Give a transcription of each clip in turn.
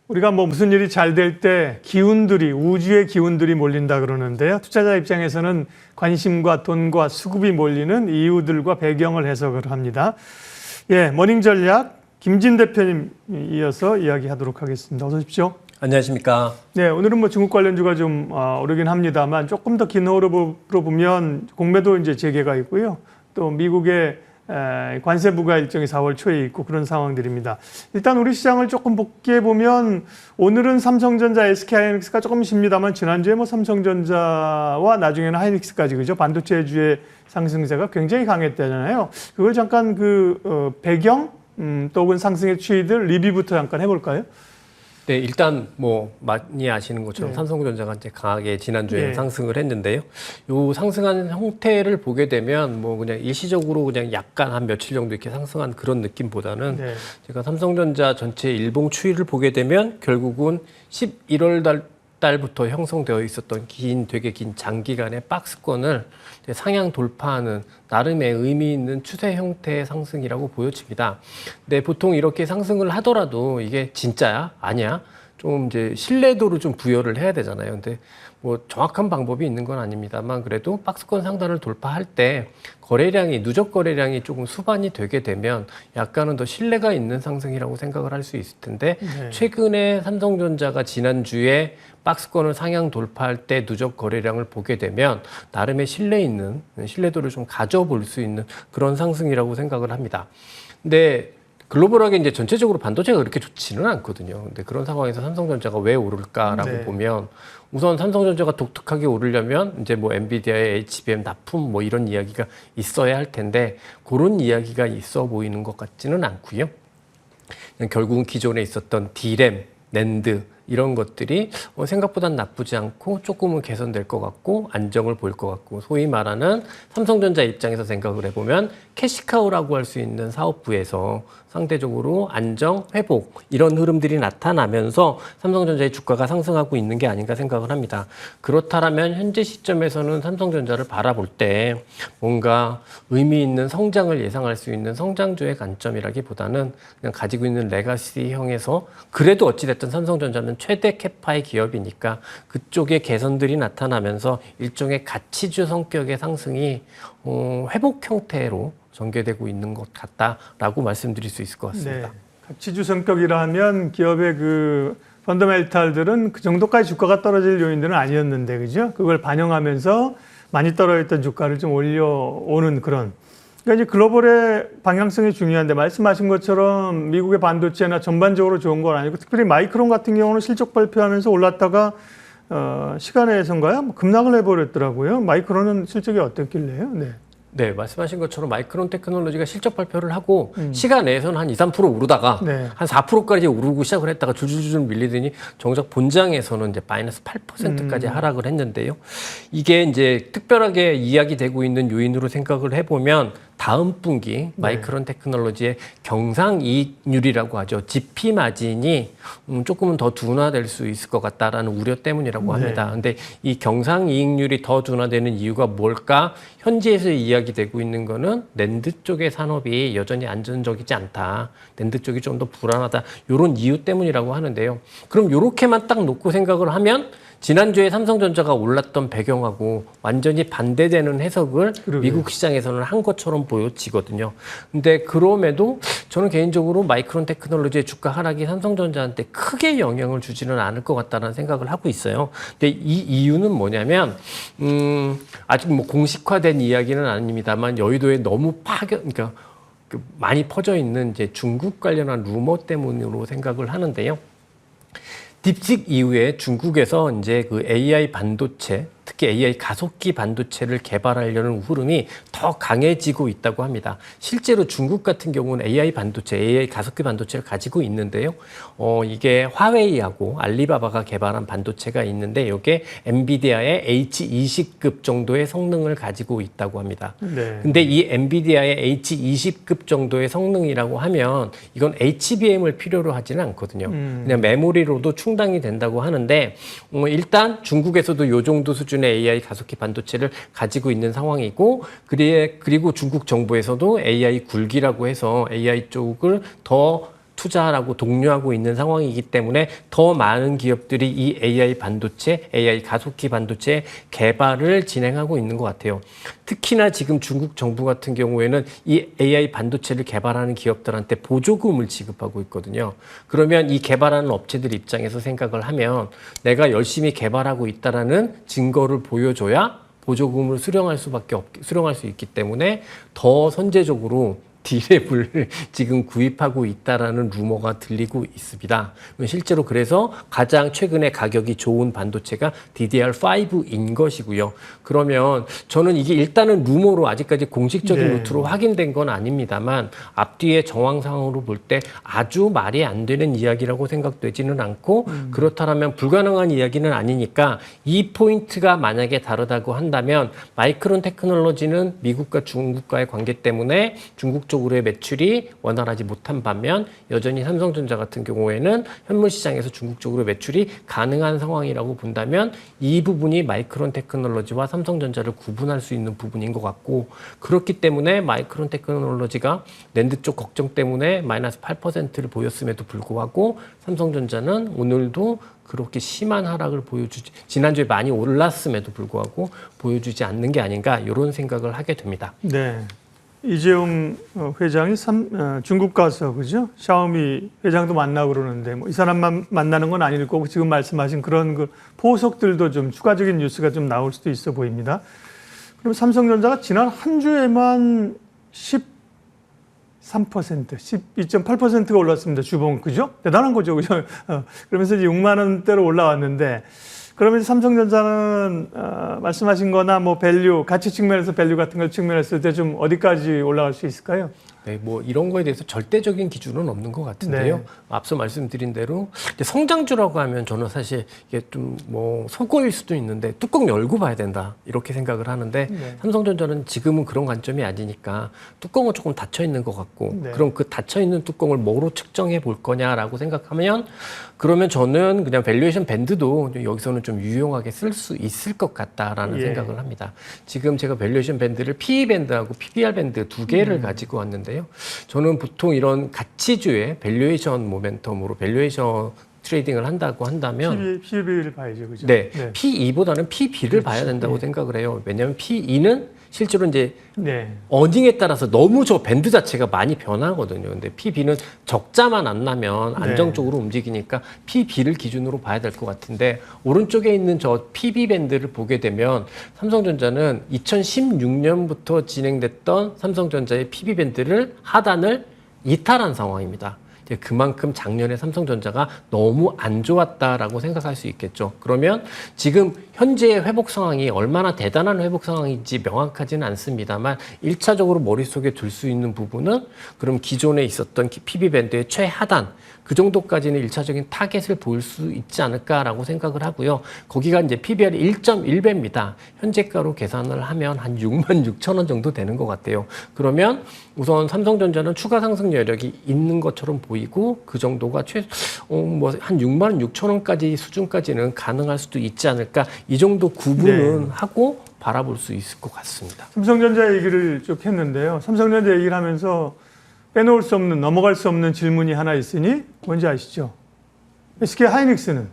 우리가 뭐 무슨 일이 잘 될 때 기운들이, 우주의 기운들이 몰린다 그러는데요. 투자자 입장에서는 관심과 돈과 수급이 몰리는 이유들과 배경을 해석을 합니다. 예, 머닝 전략 김진 대표님 이어서 이야기하도록 하겠습니다. 어서 오십시오. 안녕하십니까. 네, 오늘은 뭐 중국 관련주가 좀 오르긴 합니다만 조금 더 긴 흐름으로 보면 공매도 이제 재개가 있고요. 또 미국의 관세 부과 일정이 4월 초에 있고 그런 상황들입니다. 일단 우리 시장을 조금 복귀해 보면 오늘은 삼성전자, SK하이닉스가 조금 쉽니다만 지난주에 뭐 삼성전자와 나중에는 하이닉스까지 그죠? 반도체주의 상승세가 굉장히 강했다잖아요. 그걸 잠깐 배경 또 혹은 상승의 추이들 리뷰부터 잠깐 해볼까요? 네, 일단 뭐 많이 아시는 것처럼 네. 삼성전자가 이제 강하게 지난주에 네. 상승을 했는데요. 요 상승한 형태를 보게 되면 뭐 그냥 일시적으로 그냥 약간 한 며칠 정도 이렇게 상승한 그런 느낌보다는 네. 제가 삼성전자 전체 일봉 추이를 보게 되면 결국은 11월 달부터 형성되어 있었던 되게 긴 장기간의 박스권을 상향 돌파하는 나름의 의미 있는 추세 형태의 상승이라고 보여집니다. 근데 보통 이렇게 상승을 하더라도 이게 진짜야? 아니야? 좀 이제 신뢰도를 좀 부여를 해야 되잖아요. 근데 뭐 정확한 방법이 있는 건 아닙니다만 그래도 박스권 상단을 돌파할 때 누적 거래량이 조금 수반이 되게 되면 약간은 더 신뢰가 있는 상승이라고 생각을 할 수 있을 텐데 네. 최근에 삼성전자가 지난주에 박스권을 상향 돌파할 때 누적 거래량을 보게 되면 나름의 신뢰도를 좀 가져볼 수 있는 그런 상승이라고 생각을 합니다. 근데 글로벌하게 이제 전체적으로 반도체가 그렇게 좋지는 않거든요. 근데 그런 상황에서 삼성전자가 왜 오를까라고 네. 보면 우선 삼성전자가 독특하게 오르려면 이제 뭐 엔비디아의 HBM 납품 뭐 이런 이야기가 있어야 할 텐데 그런 이야기가 있어 보이는 것 같지는 않고요. 결국은 기존에 있었던 D램, 낸드 이런 것들이 생각보다는 나쁘지 않고 조금은 개선될 것 같고 안정을 보일 것 같고 소위 말하는 삼성전자 입장에서 생각을 해보면 캐시카우라고 할 수 있는 사업부에서 상대적으로 안정, 회복 이런 흐름들이 나타나면서 삼성전자의 주가가 상승하고 있는 게 아닌가 생각을 합니다. 그렇다면 현재 시점에서는 삼성전자를 바라볼 때 뭔가 의미 있는 성장을 예상할 수 있는 성장주의 관점이라기보다는 그냥 가지고 있는 레가시형에서 그래도 어찌됐든 삼성전자는 최대 캐파의 기업이니까 그쪽에 개선들이 나타나면서 일종의 가치주 성격의 상승이 회복 형태로 전개되고 있는 것 같다라고 말씀드릴 수 있을 것 같습니다. 네. 가치주 성격이라 하면 기업의 펀더멘탈들은 그 정도까지 주가가 떨어질 요인들은 아니었는데, 그죠? 그걸 반영하면서 많이 떨어졌던 주가를 좀 올려오는 그런. 그러니까 이제 글로벌의 방향성이 중요한데, 말씀하신 것처럼 미국의 반도체나 전반적으로 좋은 건 아니고, 특별히 마이크론 같은 경우는 실적 발표하면서 올랐다가, 시간에선가요? 급락을 해버렸더라고요. 마이크론은 실적이 어땠길래요? 네. 네, 말씀하신 것처럼 마이크론 테크놀로지가 실적 발표를 하고 시간 내에서는 한 2, 3% 오르다가 네. 한 4%까지 오르고 시작을 했다가 줄줄줄 밀리더니 정작 본장에서는 이제 마이너스 8%까지 하락을 했는데요. 이게 이제 특별하게 이야기되고 있는 요인으로 생각을 해보면 다음 분기 마이크론 테크놀로지의 경상이익률이라고 하죠. GP 마진이 조금은 더 둔화될 수 있을 것 같다라는 우려 때문이라고 합니다. 근데 이 경상이익률이 더 둔화되는 이유가 뭘까? 현지에서 이야기되고 있는 거는 낸드 쪽의 산업이 여전히 안정적이지 않다. 낸드 쪽이 좀 더 불안하다. 이런 이유 때문이라고 하는데요. 그럼 이렇게만 딱 놓고 생각을 하면 지난주에 삼성전자가 올랐던 배경하고 완전히 반대되는 해석을 미국 시장에서는 한 것처럼 보여지거든요. 근데 그럼에도 저는 개인적으로 마이크론 테크놀로지의 주가 하락이 삼성전자한테 크게 영향을 주지는 않을 것 같다는 생각을 하고 있어요. 근데 이 이유는 뭐냐면 아직 뭐 공식화된 이야기는 아닙니다만 여의도에 너무 그러니까 많이 퍼져 있는 이제 중국 관련한 루머 때문으로 생각을 하는데요. 딥식 이후에 중국에서 이제 그 AI 반도체, 특히 AI 가속기 반도체를 개발하려는 흐름이 더 강해지고 있다고 합니다. 실제로 중국 같은 경우는 AI 반도체, AI 가속기 반도체를 가지고 있는데요. 이게 화웨이하고 알리바바가 개발한 반도체가 있는데 이게 엔비디아의 H20급 정도의 성능을 가지고 있다고 합니다. 네. 근데 이 엔비디아의 H20급 정도의 성능이라고 하면 이건 HBM을 필요로 하지는 않거든요. 그냥 메모리로도 충당이 된다고 하는데 일단 중국에서도 이 정도 수준의 AI 가속기 반도체를 가지고 있는 상황이고 그리고 중국 정부에서도 AI 굴기라고 해서 AI 쪽을 더 투자하고 독려하고 있는 상황이기 때문에 더 많은 기업들이 이 AI 반도체, AI 가속기 반도체 개발을 진행하고 있는 것 같아요. 특히나 지금 중국 정부 같은 경우에는 이 AI 반도체를 개발하는 기업들한테 보조금을 지급하고 있거든요. 그러면 이 개발하는 업체들 입장에서 생각을 하면 내가 열심히 개발하고 있다라는 증거를 보여줘야 보조금을 수령할 수 있기 때문에 더 선제적으로 D랩을 지금 구입하고 있다라는 루머가 들리고 있습니다. 실제로 그래서 가장 최근에 가격이 좋은 반도체가 DDR5인 것이고요. 그러면 저는 이게 일단은 루머로 아직까지 공식적인 루트로 확인된 건 아닙니다만 앞뒤의 정황상으로 볼 때 아주 말이 안 되는 이야기라고 생각되지는 않고 그렇다면 불가능한 이야기는 아니니까 이 포인트가 만약에 다르다고 한다면 마이크론 테크놀로지는 미국과 중국과의 관계 때문에 중국 쪽으로의 매출이 원활하지 못한 반면 여전히 삼성전자 같은 경우에는 현물 시장에서 중국 쪽으로 매출이 가능한 상황이라고 본다면 이 부분이 마이크론 테크놀로지와 삼성전자를 구분할 수 있는 부분인 것 같고 그렇기 때문에 마이크론 테크놀로지가 낸드 쪽 걱정 때문에 마이너스 8%를 보였음에도 불구하고 삼성전자는 오늘도 그렇게 심한 하락을 보여주지 지난주에 많이 올랐음에도 불구하고 보여주지 않는 게 아닌가 이런 생각을 하게 됩니다. 네. 이재용 회장이 중국 가서 그죠? 샤오미 회장도 만나고 그러는데 뭐 이 사람만 만나는 건 아닐 거고 지금 말씀하신 그런 그 포석들도 좀 추가적인 뉴스가 좀 나올 수도 있어 보입니다. 그럼 삼성전자가 지난 한 주에만 12.8%가 올랐습니다. 주봉 그죠? 대단한 거죠, 그죠? 그러면서 이제 6만 원대로 올라왔는데. 그러면 삼성전자는 말씀하신 거나 뭐 밸류, 가치 측면에서 밸류 같은 걸 측면했을 때 좀 어디까지 올라갈 수 있을까요? 네, 뭐 이런 거에 대해서 절대적인 기준은 없는 것 같은데요. 네. 앞서 말씀드린 대로 이제 성장주라고 하면 저는 사실 이게 좀 뭐 속어일 수도 있는데 뚜껑 열고 봐야 된다 이렇게 생각을 하는데 삼성전자는 지금은 그런 관점이 아니니까 뚜껑은 조금 닫혀 있는 것 같고 그럼 그 닫혀 있는 뚜껑을 뭐로 측정해 볼 거냐라고 생각하면 그러면 저는 그냥 밸류에이션 밴드도 여기서는 좀 유용하게 쓸 수 있을 것 같다라는 생각을 합니다. 지금 제가 밸류에이션 밴드를 PE 밴드하고 PBR 밴드 두 개를 가지고 왔는데요. 저는 보통 이런 가치주의 밸류에이션 모멘텀으로 밸류에이션 트레이딩을 한다고 한다면 PB를 봐야죠, 그죠? 네, PE보다는 PB를 봐야 된다고 생각을 해요. 왜냐하면 PE는 실제로 이제 어닝에 따라서 너무 저 밴드 자체가 많이 변하거든요. 근데 PB는 적자만 안 나면 안정적으로 움직이니까 PB를 기준으로 봐야 될 것 같은데 오른쪽에 있는 저 PB 밴드를 보게 되면 삼성전자는 2016년부터 진행됐던 삼성전자의 PB 밴드를 하단을 이탈한 상황입니다. 그만큼 작년에 삼성전자가 너무 안 좋았다라고 생각할 수 있겠죠. 그러면 지금 현재의 회복 상황이 얼마나 대단한 회복 상황인지 명확하지는 않습니다만 1차적으로 머릿속에 들 수 있는 부분은 그럼 기존에 있었던 PB밴드의 최하단 그 정도까지는 1차적인 타겟을 보일 수 있지 않을까라고 생각을 하고요. 거기가 이제 PBR이 1.1배입니다. 현재가로 계산을 하면 한 66,000원 정도 되는 것 같아요. 그러면 우선 삼성전자는 추가 상승 여력이 있는 것처럼 보이고 그 정도가 한 66,000원까지 수준까지는 가능할 수도 있지 않을까 이 정도 구분은 하고 바라볼 수 있을 것 같습니다. 삼성전자 얘기를 쭉 했는데요. 삼성전자 얘기를 하면서 빼놓을 수 없는, 넘어갈 수 없는 질문이 하나 있으니 뭔지 아시죠? SK 하이닉스는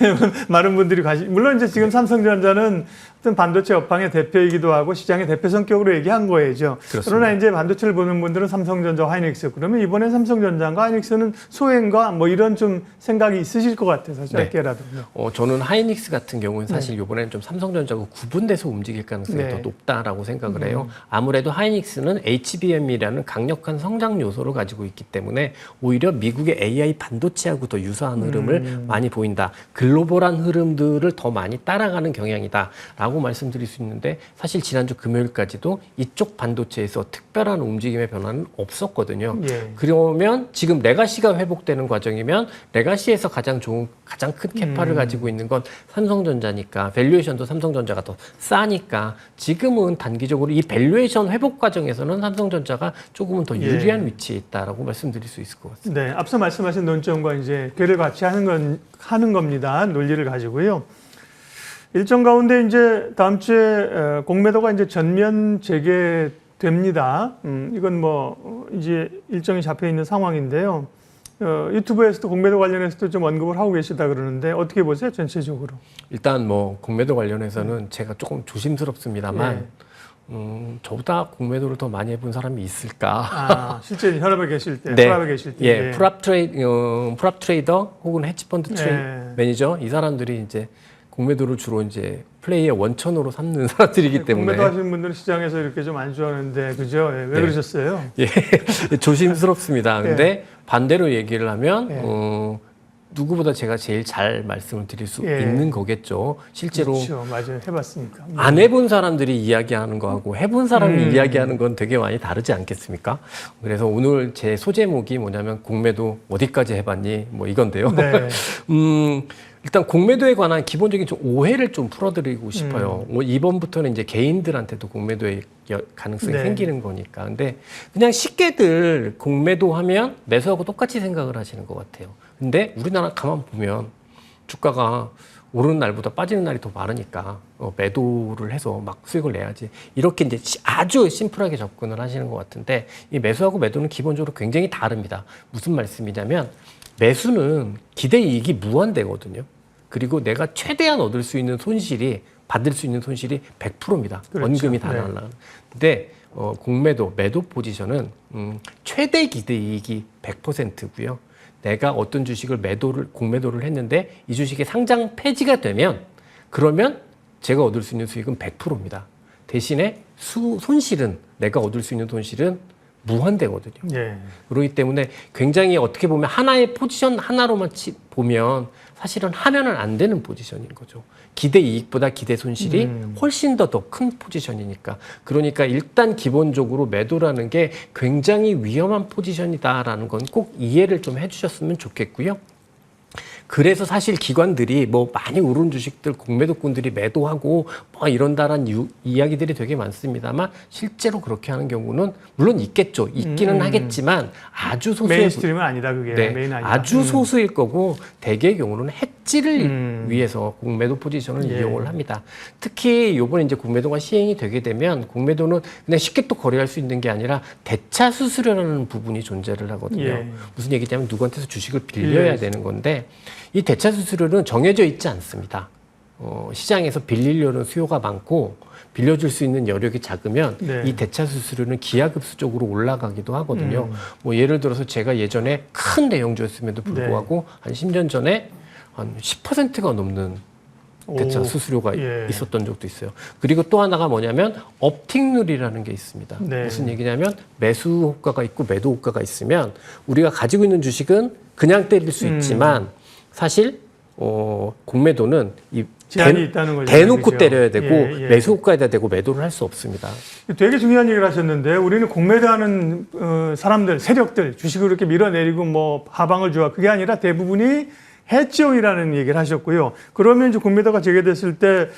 왜냐면 많은 분들이 물론 이제 지금 삼성전자는 어떤 반도체 업황의 대표이기도 하고 시장의 대표 성격으로 얘기한 거예요. 그러나 이제 반도체를 보는 분들은 삼성전자, 하이닉스. 그러면 이번에 삼성전자과 하이닉스는 소행과 뭐 이런 좀 생각이 있으실 것 같아서 짧게라도. 저는 하이닉스 같은 경우는 사실 이번에는 좀 삼성전자하고 구분돼서 움직일 가능성이 더 높다라고 생각을 해요. 아무래도 하이닉스는 HBM이라는 강력한 성장 요소를 가지고 있기 때문에 오히려 미국의 AI 반도체하고 더 유사한 흐름을 많이 보인다. 글로벌한 흐름들을 더 많이 따라가는 경향이다. 라고 말씀드릴 수 있는데 사실 지난주 금요일까지도 이쪽 반도체에서 특별한 움직임의 변화는 없었거든요. 그러면 지금 레가시가 회복되는 과정이면 레가시에서 가장 큰 캐파를 가지고 있는 건 삼성전자니까 밸류에이션도 삼성전자가 더 싸니까 지금은 단기적으로 이 밸류에이션 회복 과정에서는 삼성전자가 조금은 더 유리한 위치에 있다라고 말씀드릴 수 있을 것 같습니다. 네, 앞서 말씀하신 논점과 이제 괴를 같이 하는 겁니다. 논리를 가지고요. 일정 가운데 이제 다음 주에 공매도가 이제 전면 재개 됩니다. 이건 뭐 이제 일정이 잡혀 있는 상황인데요. 유튜브에서도 공매도 관련해서도 좀 언급을 하고 계시다 그러는데 어떻게 보세요, 전체적으로? 일단 뭐 공매도 관련해서는 제가 조금 조심스럽습니다만 저보다 공매도를 더 많이 해본 사람이 있을까? 실제 현업에 계실 때, 네. 프랍에 계실 때. 예, 프랍 트레이더 혹은 헤지펀드 매니저 이 사람들이 이제 공매도를 주로 이제 플레이의 원천으로 삼는 사람들이기 때문에 공매도 하시는 분들은 시장에서 이렇게 좀 안 좋아하는데 그죠? 예, 왜 네. 그러셨어요? 예, 조심스럽습니다. 근데 예. 반대로 얘기를 하면 예. 누구보다 제가 제일 잘 말씀을 드릴 수 예. 있는 거겠죠. 실제로 그렇죠. 맞아요. 해봤으니까. 안 해본 사람들이 이야기하는 거하고 해본 사람이 음. 이야기하는 건 되게 많이 다르지 않겠습니까? 그래서 오늘 제 소제목이 뭐냐면 공매도 어디까지 해봤니? 뭐 이건데요. 네. 일단 공매도에 관한 기본적인 좀 오해를 좀 풀어드리고 싶어요. 이번부터는 이제 개인들한테도 공매도의 가능성이 네. 생기는 거니까. 근데 그냥 쉽게들 공매도 하면 매수하고 똑같이 생각을 하시는 것 같아요. 근데 우리나라 가만 보면 주가가 오르는 날보다 빠지는 날이 더 많으니까 매도를 해서 막 수익을 내야지. 이렇게 이제 아주 심플하게 접근을 하시는 것 같은데 이 매수하고 매도는 기본적으로 굉장히 다릅니다. 무슨 말씀이냐면 매수는 기대 이익이 무한대거든요. 그리고 내가 최대한 얻을 수 있는 손실이 받을 수 있는 손실이 100%입니다. 그렇죠. 원금이 다 네. 날라가는. 근데 공매도 매도 포지션은 최대 기대 이익이 100%고요. 내가 어떤 주식을 공매도를 했는데 이 주식이 상장 폐지가 되면 그러면 제가 얻을 수 있는 수익은 100%입니다. 대신에 손실은 내가 얻을 수 있는 손실은 무한대거든요. 예. 그렇기 때문에 굉장히 어떻게 보면 하나의 포지션 하나로만 보면 사실은 하면은 안 되는 포지션인 거죠. 기대 이익보다 기대 손실이 훨씬 더 큰 포지션이니까. 그러니까 일단 기본적으로 매도라는 게 굉장히 위험한 포지션이다라는 건 꼭 이해를 좀 해주셨으면 좋겠고요. 그래서 사실 기관들이 뭐 많이 오른 주식들 공매도꾼들이 매도하고 뭐 이런다라는 이야기들이 되게 많습니다만 실제로 그렇게 하는 경우는 물론 있겠죠. 있기는 하겠지만 아주 소수의 메인스트림은 아니다 그게. 네, 메인 아니다. 아주 소수일 거고 대개의 경우는 해지를 위해서 공매도 포지션을 예. 이용을 합니다. 특히 이번에 이제 공매도가 시행이 되게 되면 공매도는 그냥 쉽게 또 거래할 수 있는 게 아니라 대차 수수료라는 부분이 존재를 하거든요. 예. 무슨 얘기냐면 누구한테서 주식을 빌려야 되는 건데 이 대차 수수료는 정해져 있지 않습니다. 시장에서 빌리려는 수요가 많고 빌려줄 수 있는 여력이 작으면 네. 이 대차 수수료는 기하급수적으로 올라가기도 하거든요. 뭐 예를 들어서 제가 예전에 큰 내용주였음에도 불구하고 한 10년 전에 한 10%가 넘는 대차 오, 수수료가 예. 있었던 적도 있어요. 그리고 또 하나가 뭐냐면 업틱률이라는 게 있습니다. 네. 무슨 얘기냐면 매수 효과가 있고 매도 효과가 있으면 우리가 가지고 있는 주식은 그냥 때릴 수 있지만 사실 공매도는 이 제한이 있다는 거죠. 대놓고 그죠? 때려야 되고 예, 예. 매수 효과에다 대고 매도를 할 수 없습니다. 되게 중요한 얘기를 하셨는데 우리는 공매도하는 사람들, 세력들 주식을 이렇게 밀어내리고 뭐 하방을 좋아 그게 아니라 대부분이 해지용이라는 얘기를 하셨고요. 그러면 이제 공매도가 재개됐을 때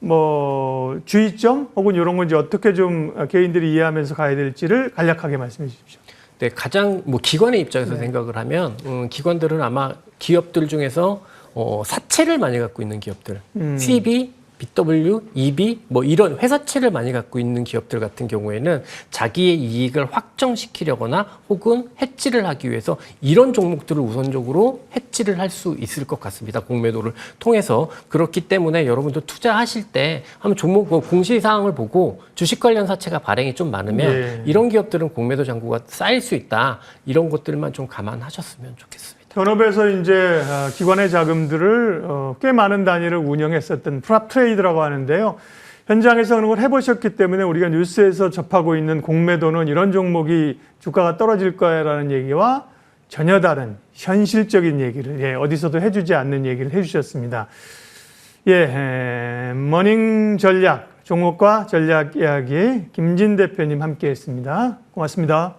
뭐 주의점 혹은 이런 건 이제 어떻게 좀 개인들이 이해하면서 가야 될지를 간략하게 말씀해 주십시오. 네, 가장 뭐 기관의 입장에서 생각을 하면 기관들은 아마 기업들 중에서 사채를 많이 갖고 있는 기업들, CB, BW, EB 뭐 이런 회사채를 많이 갖고 있는 기업들 같은 경우에는 자기의 이익을 확정시키려거나 혹은 해지를 하기 위해서 이런 종목들을 우선적으로 해지를 할 수 있을 것 같습니다. 공매도를 통해서. 그렇기 때문에 여러분들 투자하실 때 한번 종목 공시사항을 보고 주식 관련 사채가 발행이 좀 많으면 네. 이런 기업들은 공매도 잔고가 쌓일 수 있다. 이런 것들만 좀 감안하셨으면 좋겠습니다. 현업에서 이제 기관의 자금들을 꽤 많은 단위를 운영했었던 프랍 트레이드라고 하는데요. 현장에서 그런 걸 해보셨기 때문에 우리가 뉴스에서 접하고 있는 공매도는 이런 종목이 주가가 떨어질 거야라는 얘기와 전혀 다른 현실적인 얘기를 어디서도 해주지 않는 얘기를 해주셨습니다. 머닝 전략 종목과 전략 이야기 김진 대표님 함께했습니다. 고맙습니다.